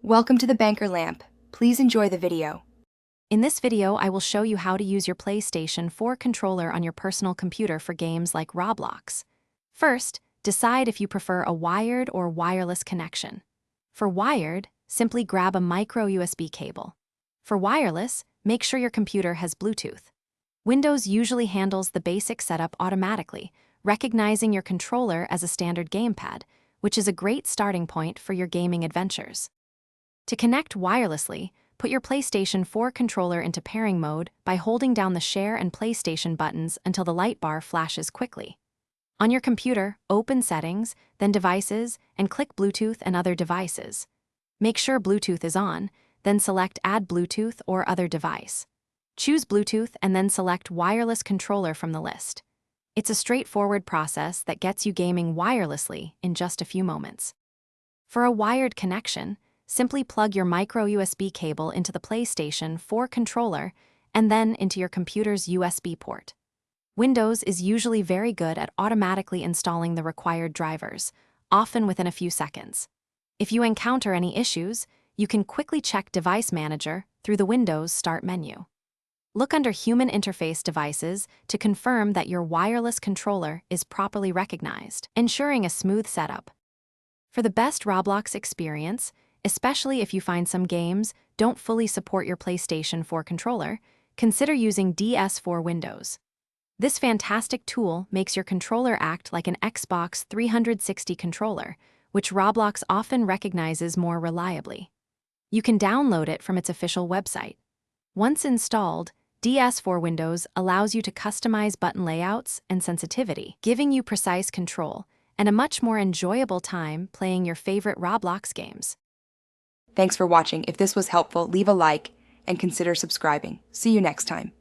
Welcome to the Banker Lamp. Please enjoy the video. In this video, I will show you how to use your PlayStation 4 controller on your personal computer for games like Roblox. First, decide if you prefer a wired or wireless connection. For wired, simply grab a micro USB cable. For wireless, make sure your computer has Bluetooth. Windows usually handles the basic setup automatically, recognizing your controller as a standard gamepad, which is a great starting point for your gaming adventures. To connect wirelessly, put your PlayStation 4 controller into pairing mode by holding down the Share and PlayStation buttons until the light bar flashes quickly. On your computer, open Settings, then Devices, and click Bluetooth and Other Devices. Make sure Bluetooth is on, then select Add Bluetooth or Other Device. Choose Bluetooth and then select Wireless Controller from the list. It's a straightforward process that gets you gaming wirelessly in just a few moments. For a wired connection, simply plug your micro USB cable into the PlayStation 4 controller and then into your computer's USB port. Windows is usually very good at automatically installing the required drivers, often within a few seconds. If you encounter any issues, you can quickly check Device Manager through the Windows Start menu. Look under Human Interface Devices to confirm that your wireless controller is properly recognized, ensuring a smooth setup. For the best Roblox experience, especially if you find some games don't fully support your PlayStation 4 controller, consider using DS4 Windows. This fantastic tool makes your controller act like an Xbox 360 controller, which Roblox often recognizes more reliably. You can download it from its official website. Once installed, DS4 Windows allows you to customize button layouts and sensitivity, giving you precise control and a much more enjoyable time playing your favorite Roblox games. Thanks for watching. If this was helpful, leave a like and consider subscribing. See you next time.